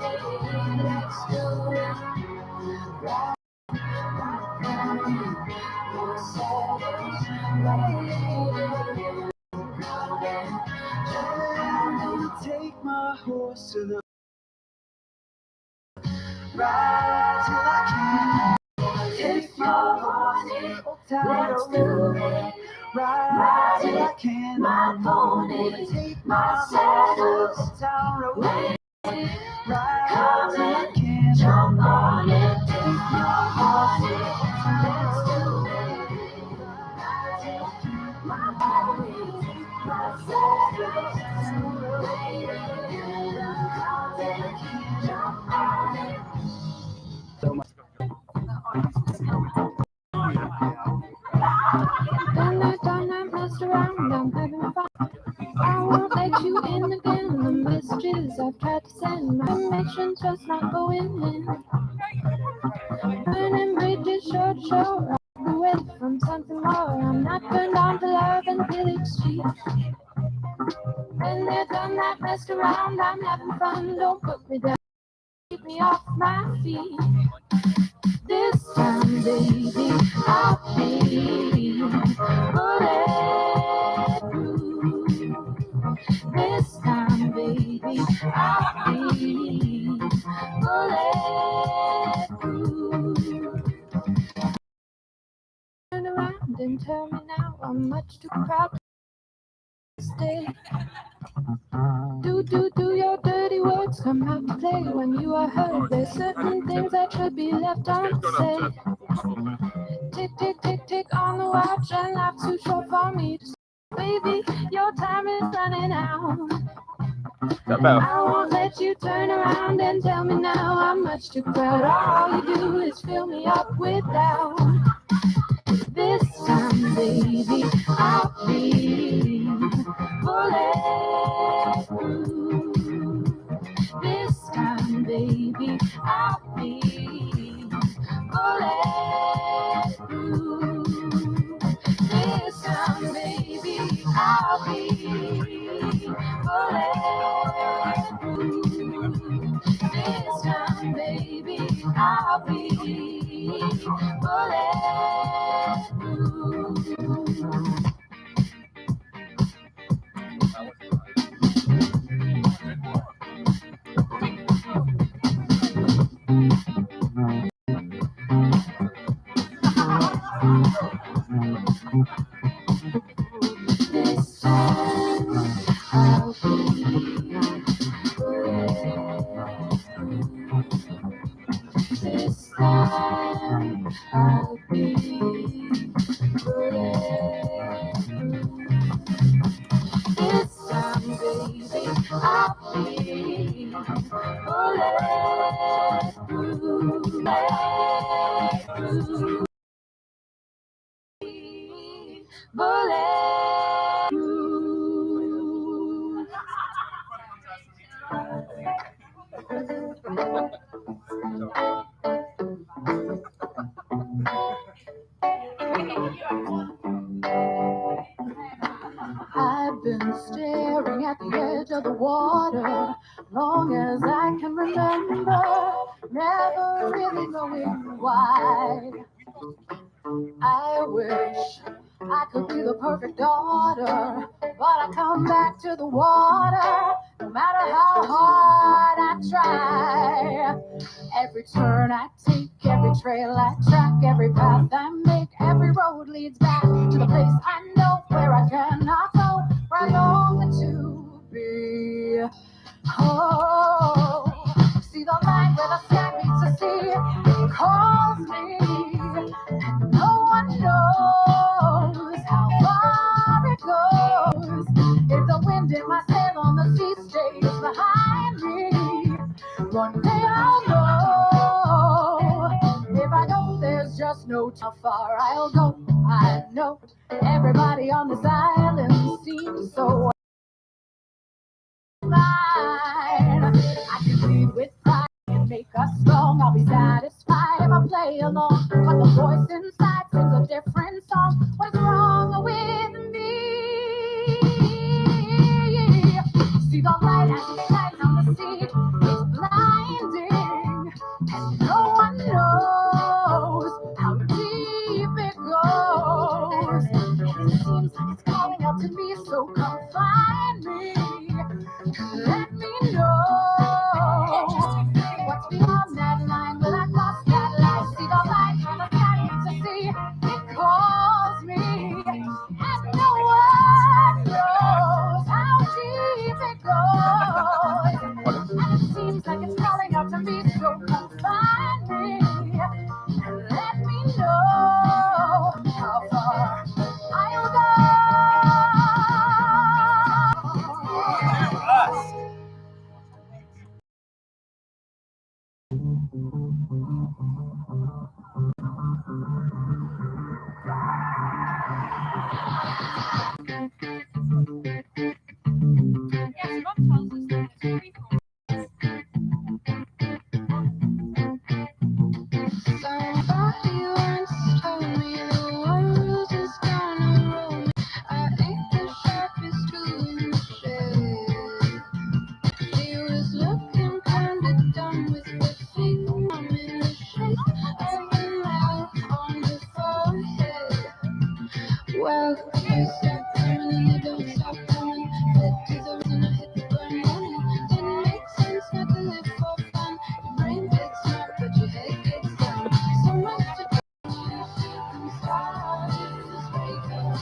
Let's do it. Right. Take my horse to the ride till I can't. Take my horse, let's do it. Ride till I can't. My pony, take my saddle, town road. Ride till I can't. Jump on it, take my horse, let's do it. Ride till I can't. My pony, take my saddle, town road. Ride till I can't. Jump on it. Done that, messed around, I'm having fun. I won't let you in again. The messages I've tried to send, my connection's just not going in. Burning bridges shore to shore, I'm away from something more. I'm not turned on to love and village cheap. When they're done that, messed around, I'm having fun. Don't put me down, keep me off my feet. This time, baby, I'll be bulletproof. This time, baby, I'll be bulletproof. Turn around and tell me now I'm much too proud to stay. Do your dirty words come out to play when you are hurt? There's certain things that should be left unsaid. Tick, tick, tick, tick on the watch, and life's too short for me to say. Baby, your time is running out. I won't let you turn around and tell me now I'm much too proud. All you do is fill me up with doubt. This time, baby, I'll be bulletproof. This time, baby, I'll be bulletproof. This time, baby, I'll be bulletproof. This time, baby, I'll be bulletproof. This time I'll be bulletproof. This time I'll be bulletproof. This time, baby, I'll be bulletproof. Bulletproof. I've been staring at the edge of the water long as I can remember, never really knowing why. I wish I could be the perfect daughter, but I come back to the water no matter how hard I try. Every turn I take, every trail I track, every path I make, every road leads back to the place I know where I cannot go, where I long to be. Oh, see the line where the sky meets the sea, it calls me, and no one knows how far it goes. If the wind in my sail on the sea stays behind me, one day I'll know. If I know there's just no how far I'll go, I know everybody on this island seems so fine. I can lead with pride and make us strong. I'll be satisfied if I play along, but the voice inside sings a different song. What's wrong with me? See the light as it shines on the sea, it's blinding. seems like it's calling out to me, so come find me and let me know how far I'll go. Somebody once told me the world is gonna roll me. I ain't the sharpest tool in the shed. He was looking kinda dumb with the fake mom in the shape of a mouth on his forehead. Well, they stop coming and they don't stop coming. Led to the reason I hit the ground running. Didn't make sense not to live for fun. Your brain gets smart, but your head gets dumb. So much to do. I'm sorry, this break up.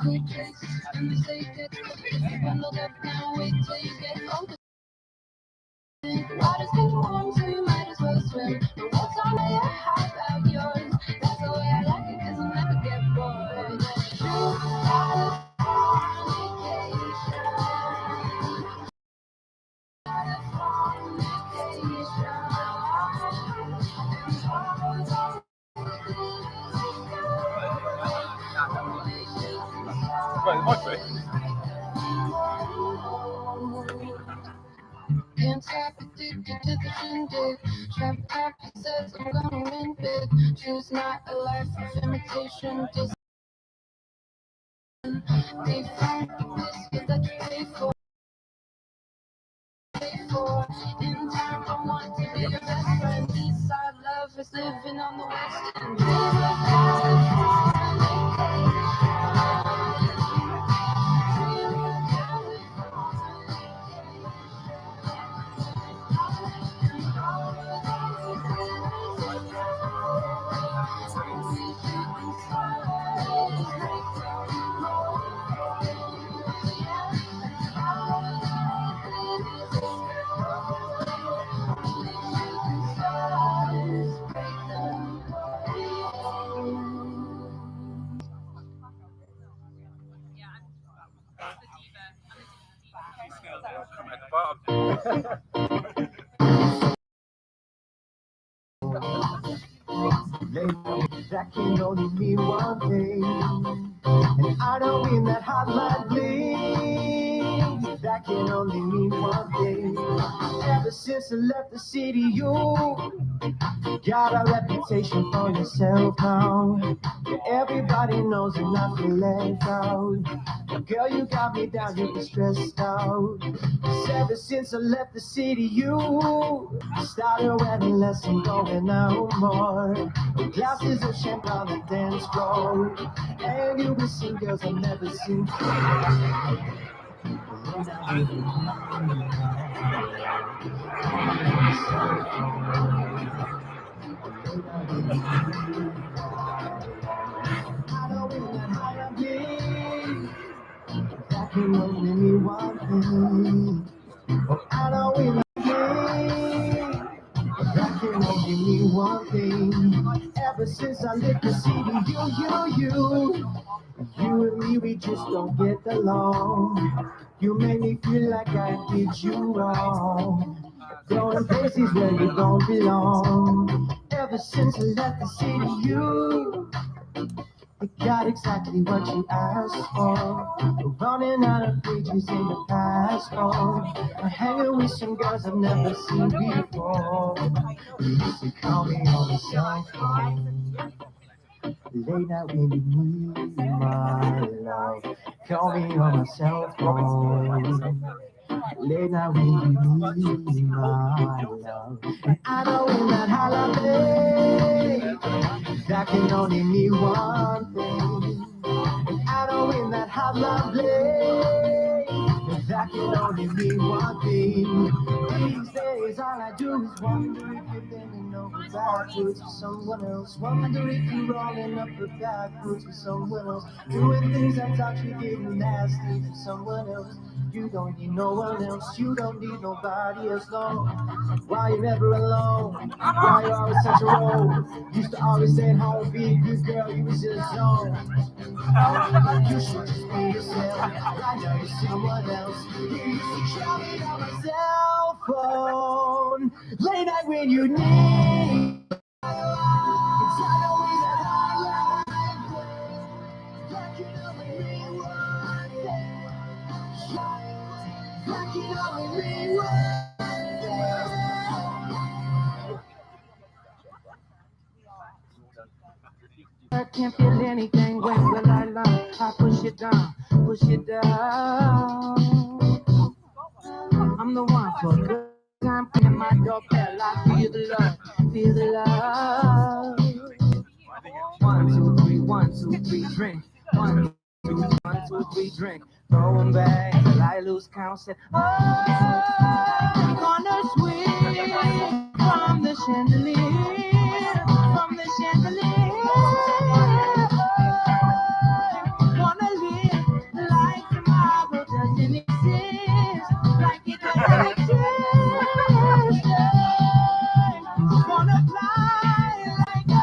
Cool tricks and the safe gets bundled up now. Wait till you get older. Water's getting warm, so you might as well swim. The water's on your how about yours? That's the way I like it, 'cause I'll never get bored. True Can't stop addicted to the shindig. Trap top says I'm gonna win big. Choose not a life of imitation. Just they found the biscuit that you pay for. In time, I want to be your best friend. East side love is living on the west end. That can only mean one thing, and I don't mean that hotline bling. That can only mean one thing. Ever since I left the city, you got a reputation for yourself now. Everybody knows and I feel left out. Girl, you got me down, you get stressed out. 'Cause ever since I left the city, you started wearing less and going out more. Glasses of champagne on the dance floor, and you were seeing girls I've never seen. That can only mean one thing. Oh, I don't really mean. That can only mean one thing. Ever since I left the city, you and me, we just don't get along. You made me feel like I did you wrong. Going places where you don't belong. Ever since I left the city, you got exactly what you asked for. Running out of pages in the passport. I'm hanging with some girls I've never seen before. You used to call me on the cell phone. Late night when you need my love. Call me on my cell phone. Late night when you need my love. And I know in that holiday, that can only mean one thing. And I know in that holiday, that can only mean one thing. These days all I do is wonder if you're bending over backwards for someone else. Wonder if you're rolling up the backwards for someone else. Doing things I thought you getting nasty for someone else. You don't need no one else, you don't need nobody else, no. Why you never alone? Why you always such a role? Used to always stay at home, be a good girl, you was in the zone. You should just be yourself. I know you're someone else. You used to tell me on my cell phone. Late night when you need. It's not always a highlight. Like you only mean one thing. Like you only mean one thing. I can't feel anything. When will I learn? I push it down, push it down. I'm the one for good time. Putting my doorbell. I feel the love, feel the love. 1, 2, 3, 1, 2, 3, drink. 1, 2, 1, 2, 3, drink. Throw 'em back till I lose count. Said, oh, gonna swing from the chandelier, from the chandelier. Wanna live like tomorrow doesn't exist, like it doesn't exist. Wanna fly like a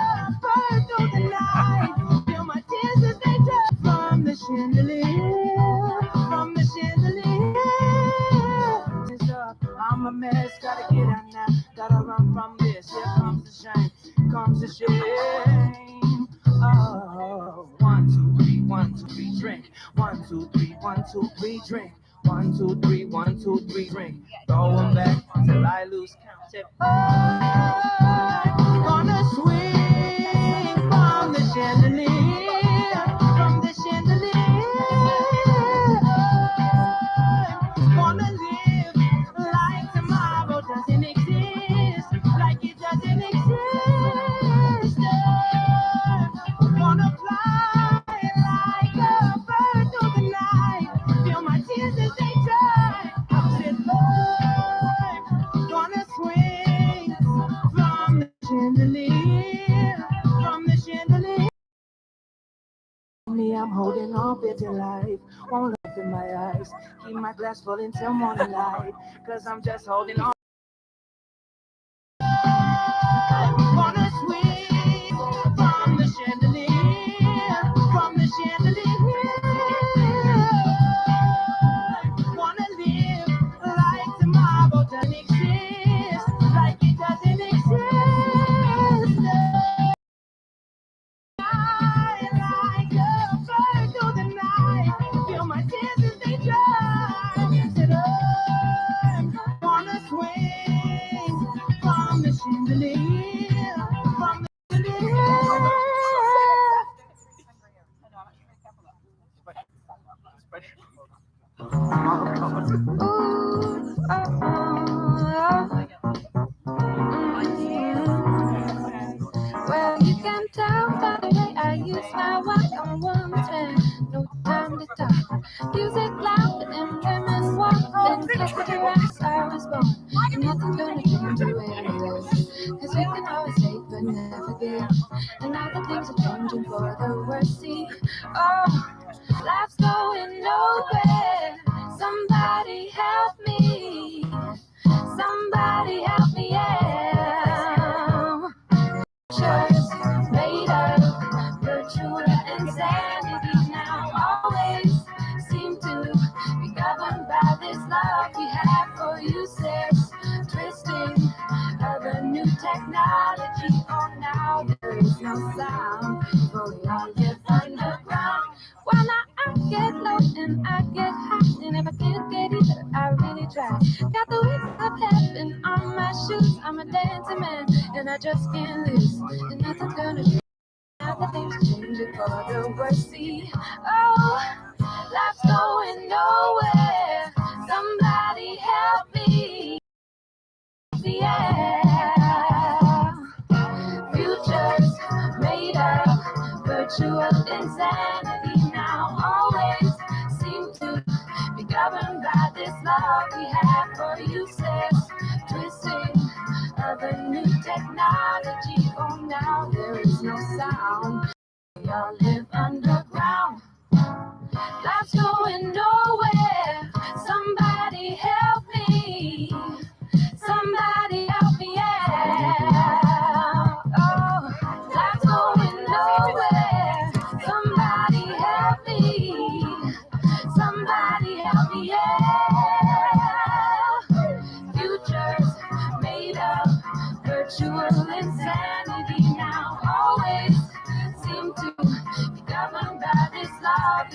bird through the night. Feel my tears as they drop from the chandelier, from the chandelier. I'm a mess, gotta get out now, gotta run from this. Here comes the shame, comes the shame. Oh, 1, 2, 3, 1, 2, 3, drink. 1, 2, 3, 1, 2, 3, drink. 1, 2, 3, 1, 2, 3, drink. Throw 'em back till I lose count. Tip. Gonna swing from the chandelier, from the chandelier. Wanna live like tomorrow doesn't exist, like it doesn't exist. Wanna fly like a bird through the night. Feel my tears as they dry. I said, Lord, gonna swing from the chandelier, from the chandelier. Me, I'm holding on for dear life. Won't look in my eyes. Keep my glass full until morning light. Cause I'm just holding on. Wanna swing from the chandelier, from the chandelier. Wanna live like tomorrow doesn't exist, like it doesn't exist. Like a bird through the night, feel my tears as they dry. Said, I wanna swing from the chandelier, from the chandelier. Well, you can tell by the way I use my walk on 110. No time to talk. Music loud and women walk. Then kick the rest I was born. And nothing's gonna change the way I live. Cause we can always take but never give. And now the things are changing for the worse. See, oh, life's going nowhere. Somebody help me. Somebody help me, yeah. Church made of virtual insanity now always seem to be governed by this love we have for you, sis. Twisting of a new technology. Oh, now there is no sound, for we all live underground. Well, now I get low and I get high, and if I can't get either, I really try. Got the wings of heaven on my shoes. I'm a dancing man, and I just can't lose. And nothing's gonna change. Now the things are changing for the worse. See, oh, life's going nowhere. Somebody help me. Yeah. Futures made of virtual insanity now always seem to be governed by this love we have for you, sis. Twisting of a new technology. Oh, now there is no sound. We all live underground. Life's going nowhere. Some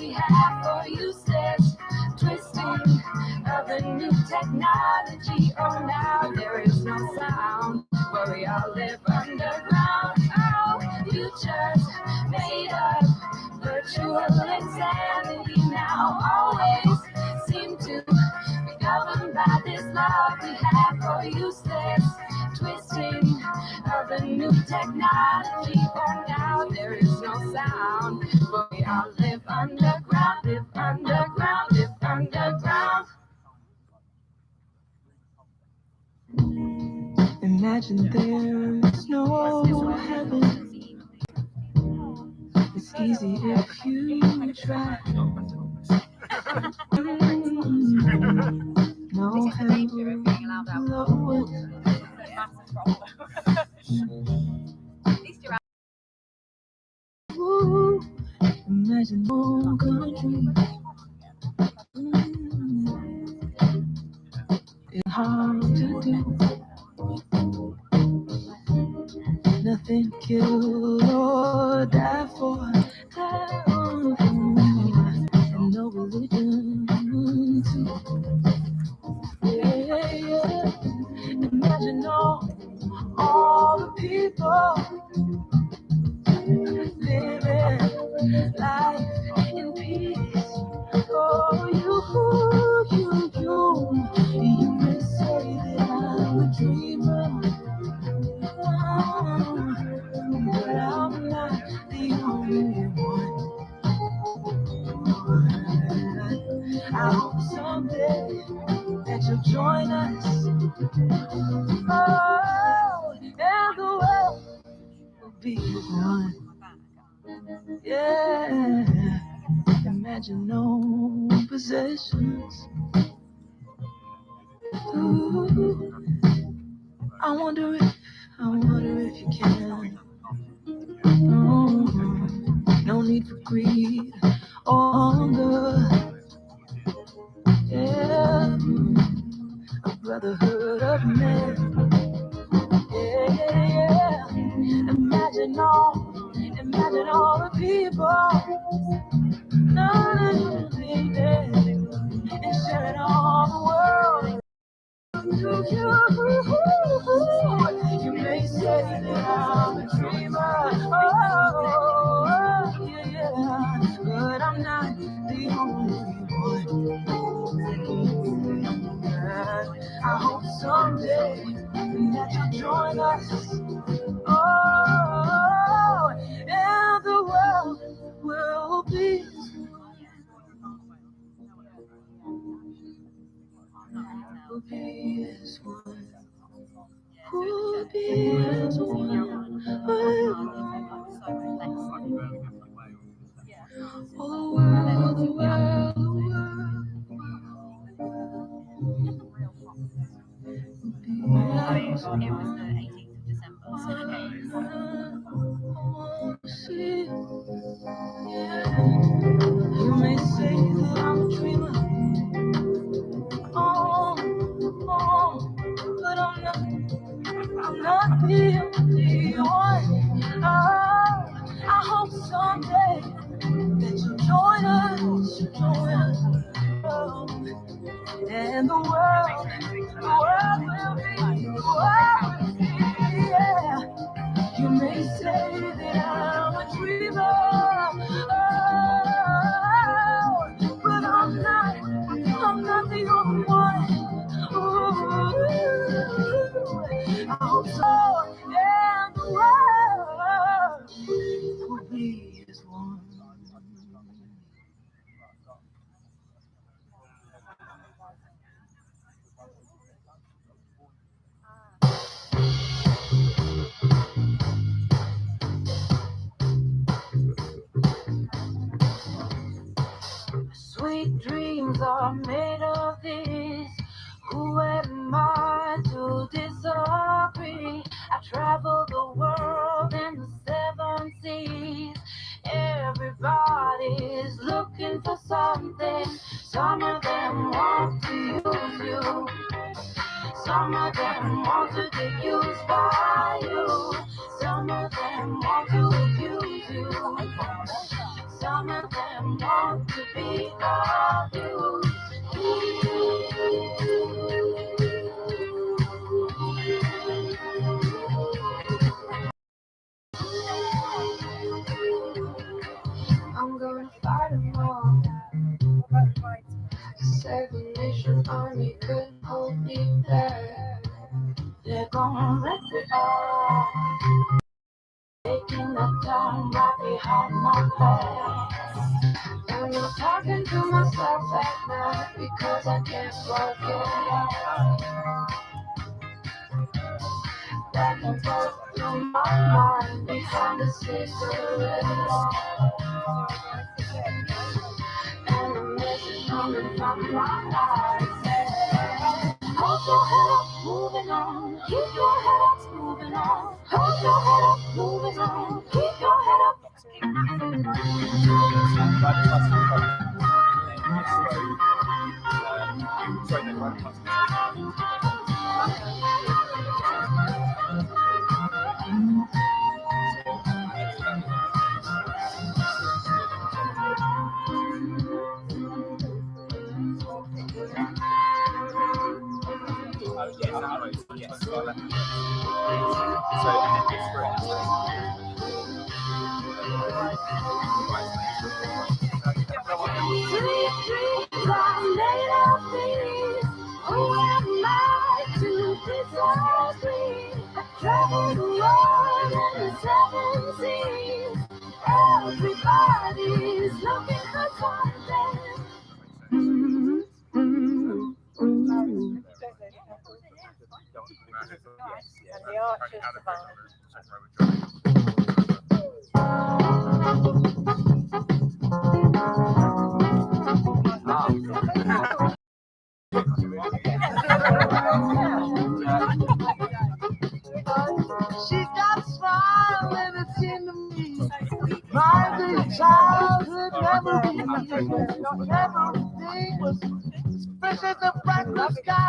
we have for useless twisting of the new technology. Oh, now there is no sound, where we all live underground. Oh, futures made up, virtual insanity now always seem to be governed by this love we have for useless twisting of the new technology. For now there is no sound, but we all live underground, live underground, live underground. Imagine there's no heaven. It's easy if you try. No heaven below. Ooh, imagine no country. It's hard to do. Nothing to kill or die for. And no religion too. Yeah, yeah. Imagine all the people living life in peace. Oh, you may say that I'm a dreamer, but I'm not the only one. I hope someday that you'll join us. Oh, and the world will be one. Yeah, imagine no possessions. Ooh, I wonder if you can. No need for greed or hunger. Yeah, a brotherhood of men. Yeah, yeah, yeah. Imagine all the people. No, and sharing all the world. You may say that I'm a dreamer, oh, yeah, yeah, but I'm not the only one. I hope someday that you'll join us, oh, and the world will be. Will be as one. Will be as one. Oh, the world, It was the 18th of December. see. You may say that I'm a dreamer. Oh, but I'm not the only one. Oh, I hope someday that you'll join us, oh, and the world will be, yeah. You may say that I'm a dreamer, oh, but I'm not the only one. Ooh, I hope so, and the world will be as one. Sweet dreams are made of this. Who am I to disagree? I travel the world and the seven seas. Everybody's looking for something. Some of them want to use you. Some of them want to get used by you. Some of them want to abuse you. Some of them want to love you. I'm gonna fight them all. Segregation army couldn't hold me back. They're gonna rip it all. Taking the time right behind my back. And I'm talking to myself at night because I can't forget that can go through my mind behind the cigarette. And the message coming from my eyes. Hold your head up, moving on. Keep your head up, moving on. Hold your head up, moving on. Keep your head up. Dreams are made of these. Who am I to disagree? I travel the world in the 7 seas. Everybody's looking for something. And the Archers survived. She's got a smile and it's in the me. My big childhood memories. Everything was fresh as a bright blue sky.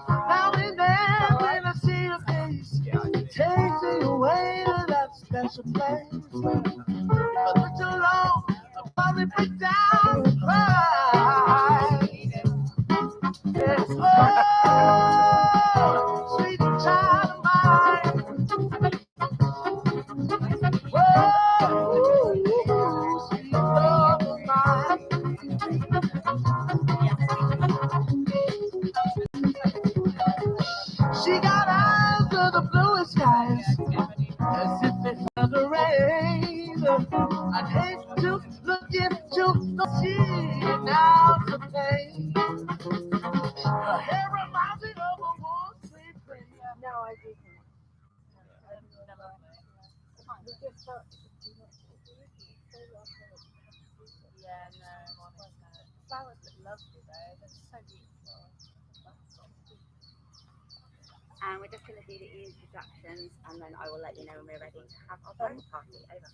Now and then when I see your face, it takes me away to that special place. But for too long, I'll probably break down and cry. Yes, oh, sweet child of mine. Whoa, sweet love of mine. She got eyes of the bluest skies, as if they found the rain. I'd hate to look into the sea now today. Her hair reminds me of a warm sweet place. No, I didn't. Yeah, no, flowers look lovely though. That's so beautiful. And we're just going to do the introductions, and then I will let you know when we're ready to have our birthday party over.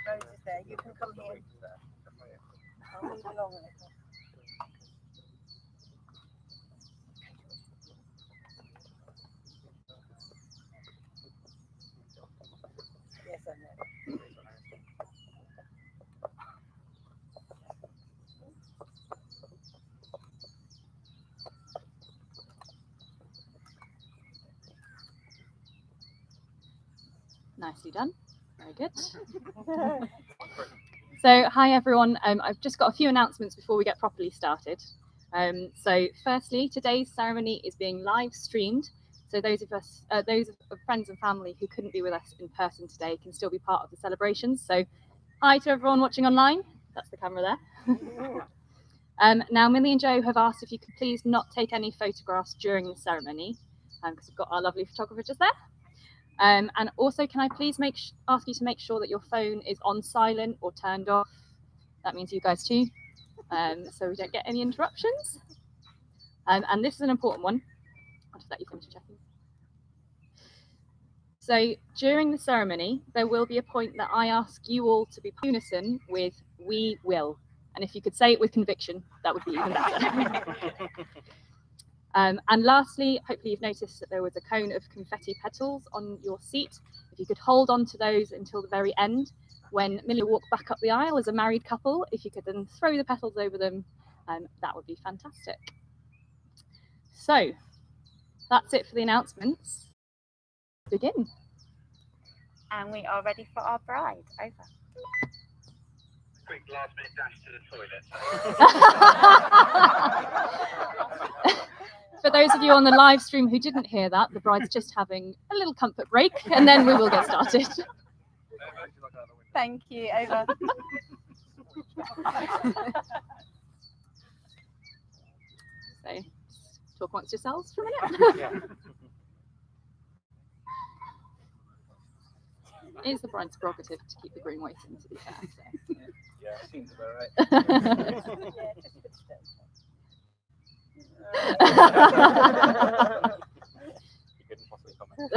Rose is there. You can come here. I'll move along a little. Yes, I know. Nicely done. Very good. So, hi everyone. I've just got a few announcements before we get properly started. So, firstly, today's ceremony is being live streamed. So, those of friends and family who couldn't be with us in person today can still be part of the celebrations. So, hi to everyone watching online. That's the camera there. Now, Millie and Joe have asked if you could please not take any photographs during the ceremony, because we've got our lovely photographer just there. And also, can I please ask you to make sure that your phone is on silent or turned off? That means you guys too, so we don't get any interruptions. And this is an important one. I'll just let you finish checking. So during the ceremony, there will be a point that I ask you all to be unison with "we will." And if you could say it with conviction, that would be even better. And lastly, hopefully you've noticed that there was a cone of confetti petals on your seat. If you could hold on to those until the very end, when Millie walked back up the aisle as a married couple, if you could then throw the petals over them, that would be fantastic. So that's it for the announcements. Begin. And we are ready for our bride. Over. Quick last minute dash to the toilet. For those of you on the live stream who didn't hear that, the bride's just having a little comfort break, and then we will get started. Thank you. Over. So, talk amongst yourselves for a minute. Yeah. It is the bride's prerogative to keep the groom waiting, to be fair. So. Yeah, it seems about right. You couldn't possibly comment.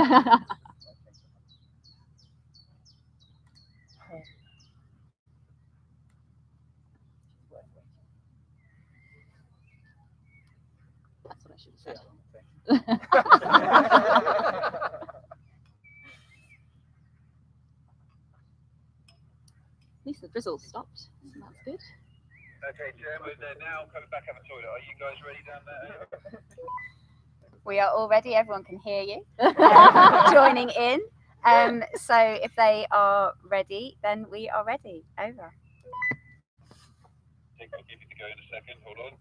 That's what I should have said. At least the drizzle's stopped, so that's good. Okay, Jem, they're now coming back out of the toilet. Are you guys ready down there? We are all ready. Everyone can hear you joining in. So if they are ready, then we are ready. Over. I'll give you to go in a second. Hold on.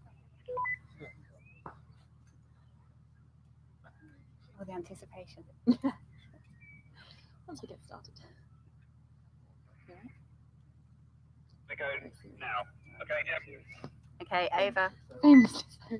All the anticipation. Once we get started. They go now. Okay, Jem. Okay, over. Famously so.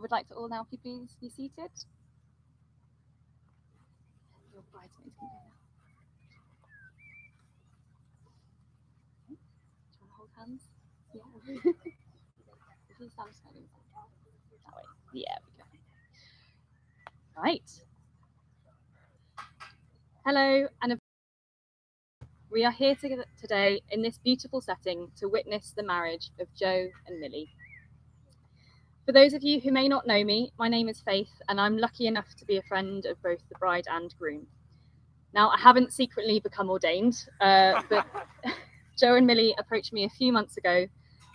would like to all now please be seated. Your bridesmaids can go now. Okay. Do you want to hold hands? Yeah. If you stand slightly that way. Yeah, we go. Right. Hello, and we are here today in this beautiful setting to witness the marriage of Joe and Millie. For those of you who may not know me, my name is Faith, and I'm lucky enough to be a friend of both the bride and groom. Now, I haven't secretly become ordained, but Joe and Millie approached me a few months ago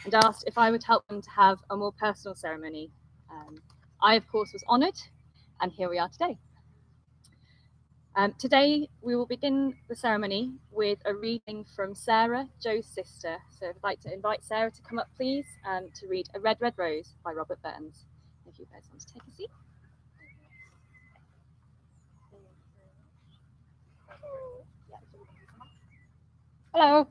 and asked if I would help them to have a more personal ceremony. I, of course, was honoured, and here we are today. Today, we will begin the ceremony with a reading from Sarah, Joe's sister. So I'd like to invite Sarah to come up, please, to read A Red, Red Rose by Robert Burns. If you guys want to take a seat. Hello.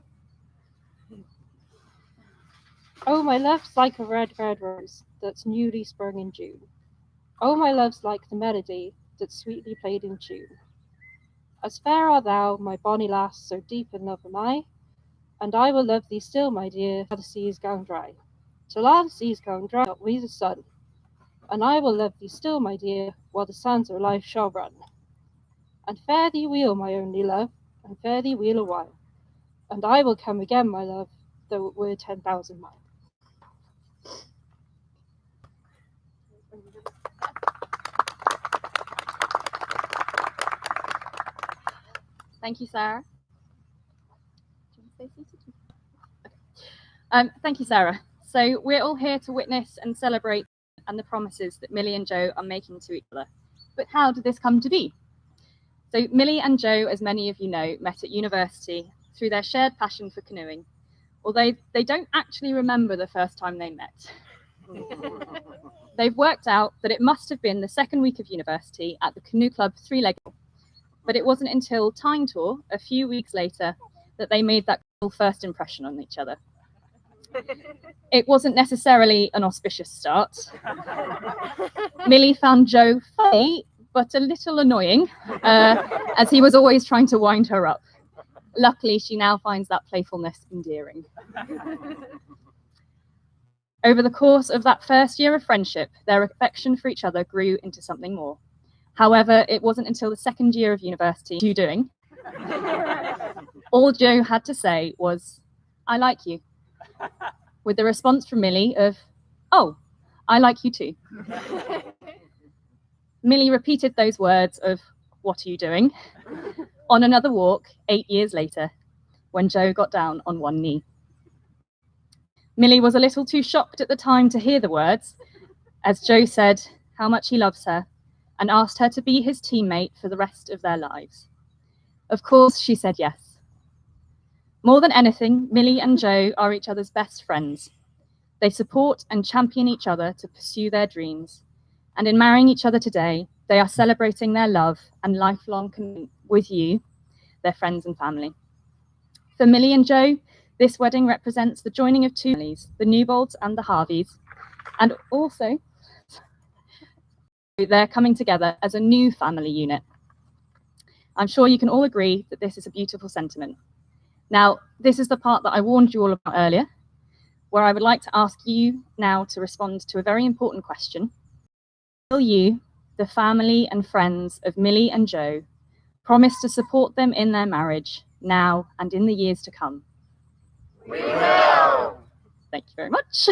Oh, my love's like a red, red rose that's newly sprung in June. Oh, my love's like the melody that's sweetly played in tune. As fair art thou, my bonny lass, so deep in love am I, and I will love thee still, my dear, till the sea is gone dry. Till all the sea is gone dry, not we the sun. And I will love thee still, my dear, while the sands of life shall run. And fare thee weel, my only love, and fare thee weel a while. And I will come again, my love, though it were 10,000 miles. Thank you, Sarah. Do you want to stay seated? Okay. Thank you, Sarah. So we're all here to witness and celebrate and the promises that Millie and Joe are making to each other. But how did this come to be? So Millie and Joe, as many of you know, met at university through their shared passion for canoeing, although they don't actually remember the first time they met. They've worked out that it must have been the second week of university at the Canoe Club three-legged, but it wasn't until Tyne Tour a few weeks later that they made that first impression on each other. It wasn't necessarily an auspicious start. Millie found Joe funny, but a little annoying, as he was always trying to wind her up. Luckily, she now finds that playfulness endearing. Over the course of that first year of friendship, their affection for each other grew into something more. However, it wasn't until the second year of university, you doing? All Joe had to say was, I like you, with the response from Millie of, oh, I like you too. Millie repeated those words of, what are you doing? On another walk 8 years later, when Joe got down on one knee. Millie was a little too shocked at the time to hear the words, as Joe said how much he loves her and asked her to be his teammate for the rest of their lives. Of course, she said yes. More than anything, Millie and Joe are each other's best friends. They support and champion each other to pursue their dreams. And in marrying each other today, they are celebrating their love and lifelong commitment with you, their friends and family. For Millie and Joe, this wedding represents the joining of two families, the Newbolds and the Harveys, and also they're coming together as a new family unit. I'm sure you can all agree that this is a beautiful sentiment. Now, this is the part that I warned you all about earlier, where I would like to ask you now to respond to a very important question. Will you, the family and friends of Millie and Joe, promise to support them in their marriage now and in the years to come? We will! Thank you very much.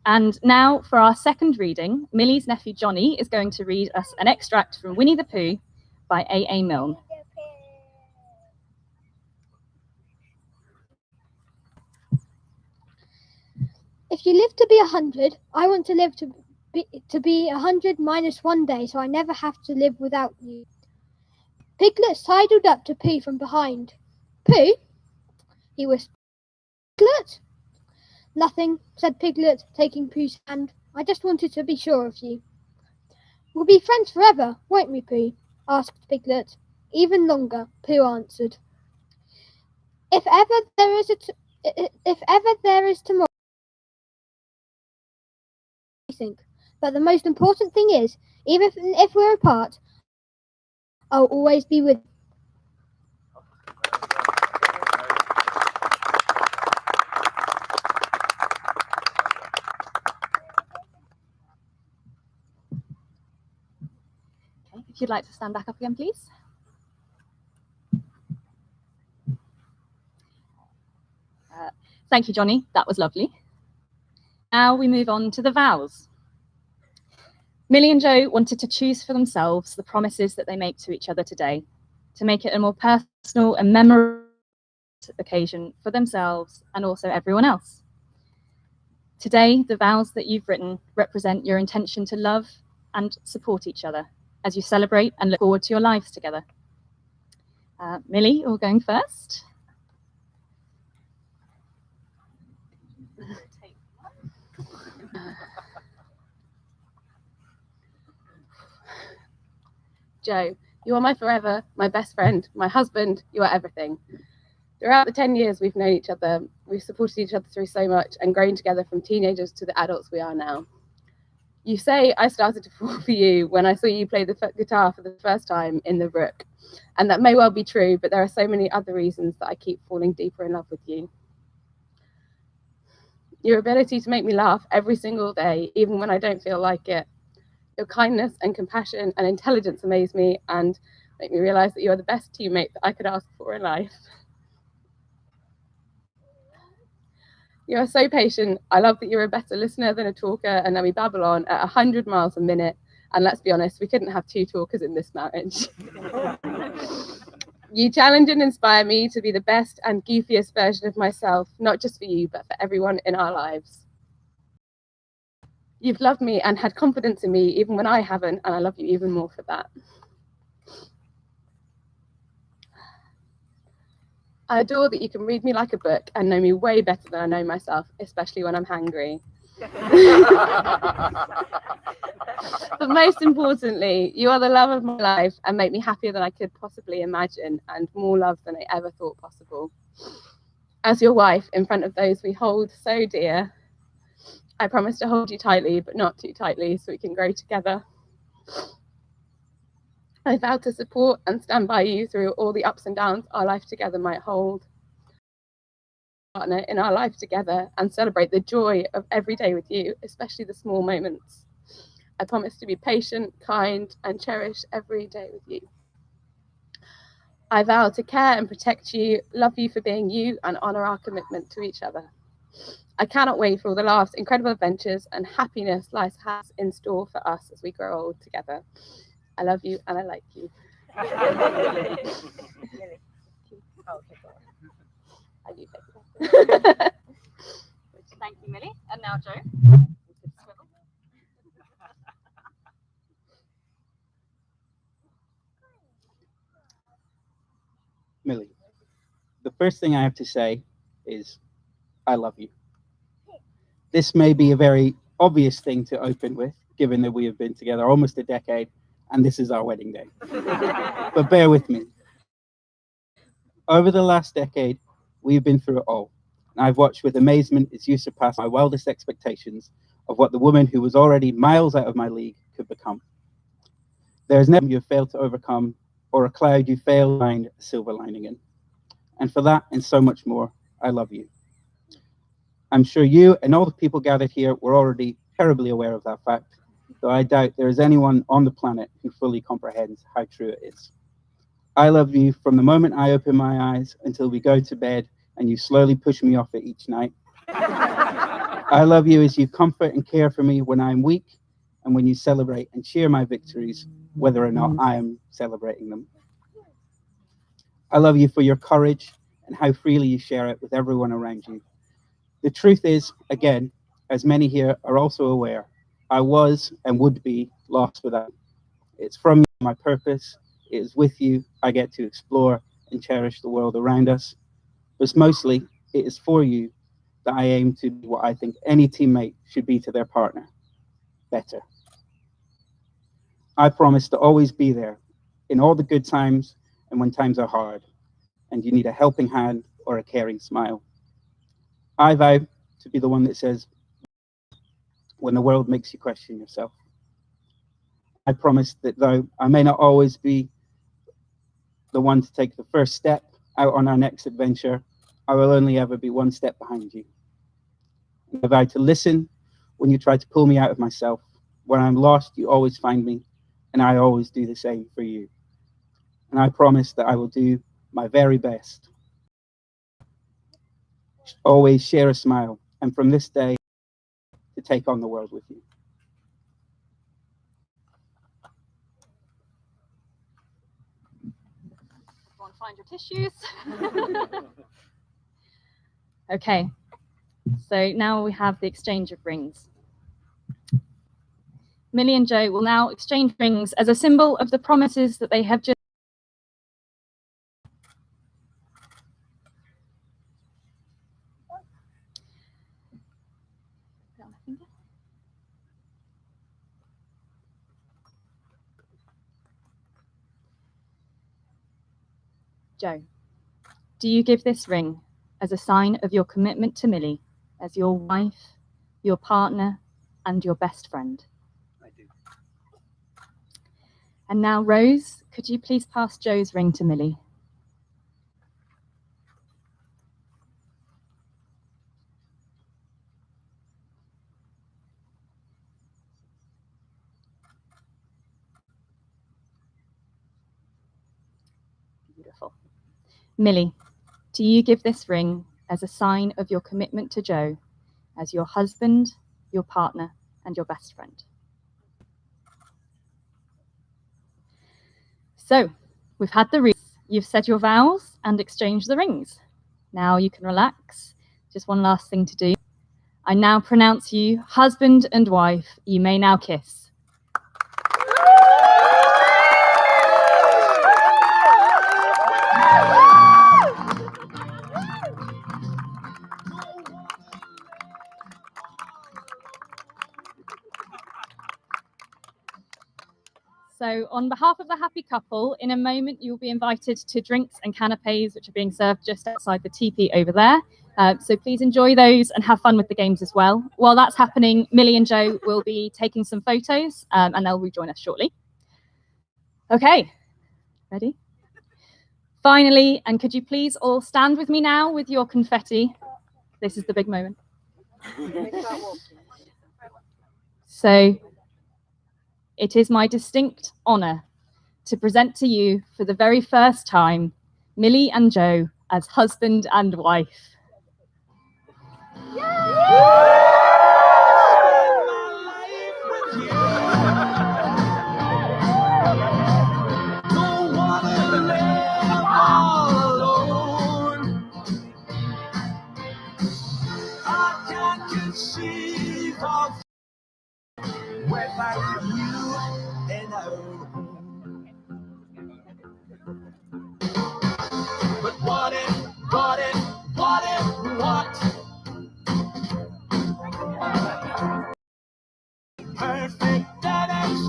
And now for our second reading, Millie's nephew Johnny is going to read us an extract from Winnie the Pooh by A.A. Milne. If you live to be 100, I want to live to be 100 minus 1 day, so I never have to live without you. Piglet sidled up to Pooh from behind. Pooh, he whispered. Piglet? Nothing, said Piglet, taking Pooh's hand. I just wanted to be sure of you. We'll be friends forever, won't we, Pooh? Asked Piglet. Even longer, Pooh answered. If ever there is tomorrow, everything. But the most important thing is, even if we're apart, I'll always be with you. Okay, if you'd like to stand back up again, please. Thank you, Johnny. That was lovely. Now we move on to the vows. Millie and Joe wanted to choose for themselves the promises that they make to each other today, to make it a more personal and memorable occasion for themselves and also everyone else. Today, the vows that you've written represent your intention to love and support each other as you celebrate and look forward to your lives together. Millie, you're going first. Joe, you are my forever, my best friend, my husband, you are everything. Throughout the 10 years we've known each other, we've supported each other through so much and grown together from teenagers to the adults we are now. You say I started to fall for you when I saw you play the guitar for the first time in the Rook. And that may well be true, but there are so many other reasons that I keep falling deeper in love with you. Your ability to make me laugh every single day, even when I don't feel like it. Your kindness and compassion and intelligence amaze me and make me realize that you are the best teammate that I could ask for in life. You are so patient. I love that you're a better listener than a talker and that we babble on at 100 miles a minute. And let's be honest, we couldn't have two talkers in this marriage. You challenge and inspire me to be the best and goofiest version of myself, not just for you, but for everyone in our lives. You've loved me and had confidence in me even when I haven't, and I love you even more for that. I adore that you can read me like a book and know me way better than I know myself, especially when I'm hangry. But most importantly, you are the love of my life and make me happier than I could possibly imagine and more love than I ever thought possible. As your wife, in front of those we hold so dear, I promise to hold you tightly, but not too tightly, so we can grow together. I vow to support and stand by you through all the ups and downs our life together might hold. Partner in our life together and celebrate the joy of every day with you, especially the small moments. I promise to be patient, kind, and cherish every day with you. I vow to care and protect you, love you for being you, and honor our commitment to each other. I cannot wait for all the laughs, incredible adventures, and happiness life has in store for us as we grow old together. I love you and I like you. Thank you, Millie. And now Joe. Millie, the first thing I have to say is I love you. This may be a very obvious thing to open with, given that we have been together almost a decade and this is our wedding day. But bear with me. Over the last decade, we've been through it all. And I've watched with amazement as you surpass my wildest expectations of what the woman who was already miles out of my league could become. There is never you have failed to overcome or a cloud you fail to find a silver lining in. And for that and so much more, I love you. I'm sure you and all the people gathered here were already terribly aware of that fact, though I doubt there is anyone on the planet who fully comprehends how true it is. I love you from the moment I open my eyes until we go to bed and you slowly push me off it each night. I love you as you comfort and care for me when I'm weak and when you celebrate and cheer my victories, whether or not I am celebrating them. I love you for your courage and how freely you share it with everyone around you. The truth is, again, as many here are also aware, I was and would be lost without you. It's from you my purpose. It is with you I get to explore and cherish the world around us. But mostly, it is for you that I aim to be what I think any teammate should be to their partner, better. I promise to always be there in all the good times and when times are hard, and you need a helping hand or a caring smile. I vow to be the one that says, when the world makes you question yourself. I promise that though I may not always be the one to take the first step out on our next adventure, I will only ever be one step behind you. I vow to listen when you try to pull me out of myself. When I'm lost, you always find me, and I always do the same for you. And I promise that I will do my very best. Always share a smile, and from this day, to take on the world with you. Go on, find your tissues. Okay, so now we have the exchange of rings. Millie and Joe will now exchange rings as a symbol of the promises that they have just. Joe, do you give this ring as a sign of your commitment to Millie as your wife, your partner, and your best friend? I do. And now, Rose, could you please pass Joe's ring to Millie? Beautiful. Millie, do you give this ring as a sign of your commitment to Joe as your husband, your partner, and your best friend? So, we've had the rings, you've said your vows and exchanged the rings. Now you can relax. Just one last thing to do. I now pronounce you husband and wife. You may now kiss. So on behalf of the happy couple, in a moment you'll be invited to drinks and canapes, which are being served just outside the teepee over there. So please enjoy those and have fun with the games as well. While that's happening, Millie and Joe will be taking some photos and they'll rejoin us shortly. Okay, ready? Finally, and could you please all stand with me now with your confetti? This is the big moment. So, it is my distinct honour to present to you for the very first time Millie and Joe as husband and wife. Don't wanna live all alone. I can't conceive of without you and home. But what perfect that is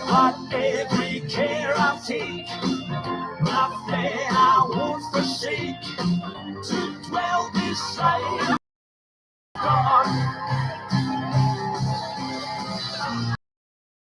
but every care I take